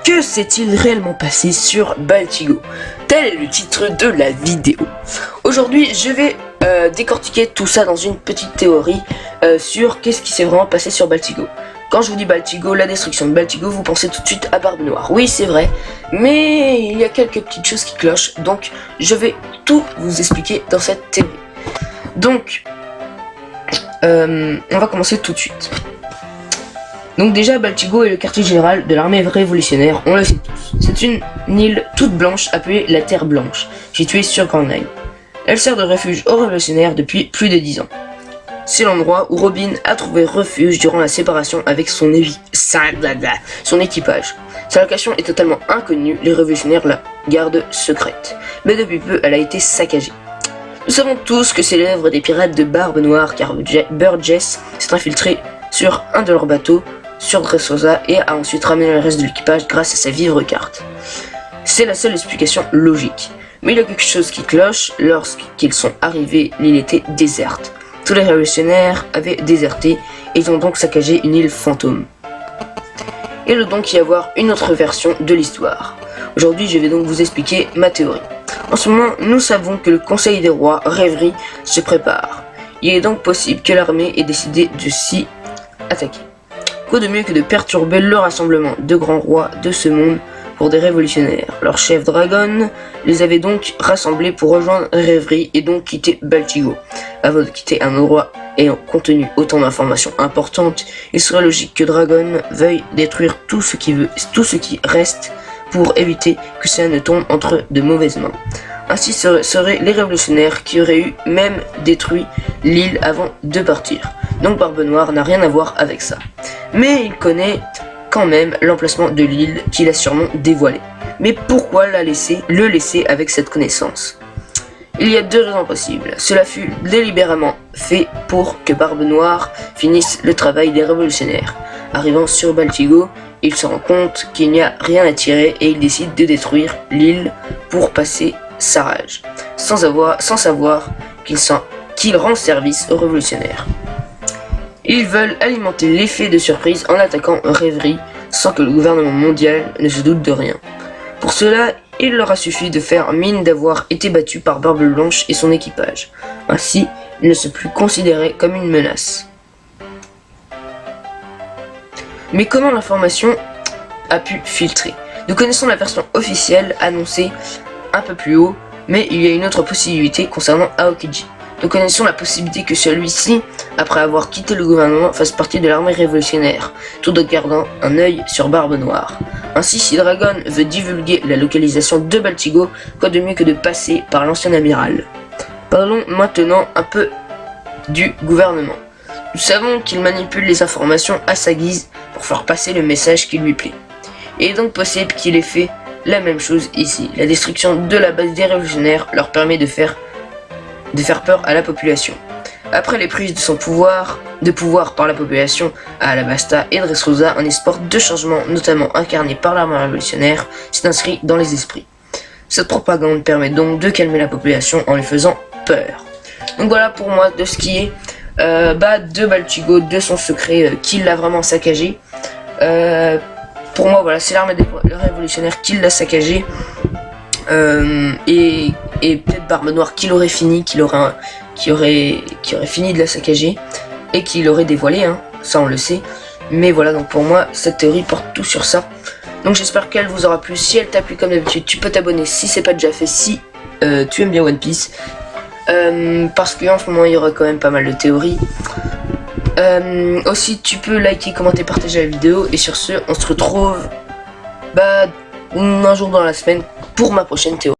Que s'est-il réellement passé sur Baltigo? Tel est le titre de la vidéo. Aujourd'hui, je vais décortiquer tout ça dans une petite théorie sur qu'est-ce qui s'est vraiment passé sur Baltigo. Quand je vous dis Baltigo, la destruction de Baltigo, vous pensez tout de suite à Barbe Noire. Oui, c'est vrai, mais il y a quelques petites choses qui clochent, donc je vais tout vous expliquer dans cette théorie. Donc, on va commencer tout de suite. Donc déjà, Baltigo est le quartier général de l'armée révolutionnaire, on le sait tous. C'est une île toute blanche appelée la Terre Blanche, située sur Grand Line. Elle sert de refuge aux révolutionnaires depuis plus de 10 ans. C'est l'endroit où Robin a trouvé refuge durant la séparation avec son équipage. Sa location est totalement inconnue, les révolutionnaires la gardent secrète. Mais depuis peu, elle a été saccagée. Nous savons tous que c'est l'œuvre des pirates de Barbe Noire car Burgess s'est infiltré sur un de leurs bateaux sur Dressrosa et a ensuite ramené le reste de l'équipage grâce à sa vivre carte. C'est la seule explication logique. Mais il y a quelque chose qui cloche. Lorsqu'ils sont arrivés, l'île était déserte. Tous les révolutionnaires avaient déserté et ils ont donc saccagé une île fantôme. Il doit donc y avoir une autre version de l'histoire. Aujourd'hui, je vais donc vous expliquer ma théorie. En ce moment, nous savons que le Conseil des Rois, Rêverie, se prépare. Il est donc possible que l'armée ait décidé de s'y attaquer. Quoi de mieux que de perturber le rassemblement de grands rois de ce monde pour des révolutionnaires. Leur chef Dragon les avait donc rassemblés pour rejoindre Rêverie et donc quitter Baltigo. Avant de quitter un endroit ayant contenu autant d'informations importantes, il serait logique que Dragon veuille détruire tout ce qui reste pour éviter que ça ne tombe entre de mauvaises mains. Ainsi ce seraient les révolutionnaires qui auraient eu même détruit l'île avant de partir. Donc Barbe Noire n'a rien à voir avec ça. Mais il connaît quand même l'emplacement de l'île qu'il a sûrement dévoilé. Mais pourquoi le laisser avec cette connaissance? Il y a deux raisons possibles. Cela fut délibérément fait pour que Barbe Noire finisse le travail des révolutionnaires. Arrivant sur Baltigo, il se rend compte qu'il n'y a rien à tirer et il décide de détruire l'île pour passer sa rage, sans savoir qu'il rend service aux révolutionnaires. Ils veulent alimenter l'effet de surprise en attaquant Rêverie sans que le gouvernement mondial ne se doute de rien. Pour cela, il leur a suffi de faire mine d'avoir été battus par Barbe Blanche et son équipage. Ainsi, ils ne sont plus considérés comme une menace. Mais comment l'information a pu filtrer? Nous connaissons la version officielle annoncée un peu plus haut, mais il y a une autre possibilité concernant Aokiji. Nous connaissons la possibilité que celui-ci, après avoir quitté le gouvernement, fasse partie de l'armée révolutionnaire, tout en gardant un œil sur Barbe Noire. Ainsi, si Dragon veut divulguer la localisation de Baltigo, quoi de mieux que de passer par l'ancien amiral. Parlons maintenant un peu du gouvernement. Nous savons qu'il manipule les informations à sa guise pour faire passer le message qui lui plaît. Il est donc possible qu'il ait fait la même chose ici. La destruction de la base des révolutionnaires leur permet de faire peur à la population. Après les prises de pouvoir par la population à Alabasta et Dressrosa, un espoir de changement, notamment incarné par l'armée révolutionnaire, s'est inscrit dans les esprits. Cette propagande permet donc de calmer la population en lui faisant peur. Donc voilà pour moi de ce qui est de Baltigo, de son secret, qui l'a vraiment saccagé. Pour moi, voilà, c'est l'armée des révolutionnaires qui l'a saccagé. Et peut-être Barbe Noire qui l'aurait fini, qui aurait fini de la saccager et qui l'aurait dévoilé, hein, ça on le sait. Mais voilà, donc pour moi cette théorie porte tout sur ça. Donc j'espère qu'elle vous aura plu. Si elle t'a plu, comme d'habitude, tu peux t'abonner si c'est pas déjà fait, si tu aimes bien One Piece, parce qu'en ce moment il y aura quand même pas mal de théories. Aussi tu peux liker, commenter, partager la vidéo, et sur ce on se retrouve un jour dans la semaine pour ma prochaine théorie.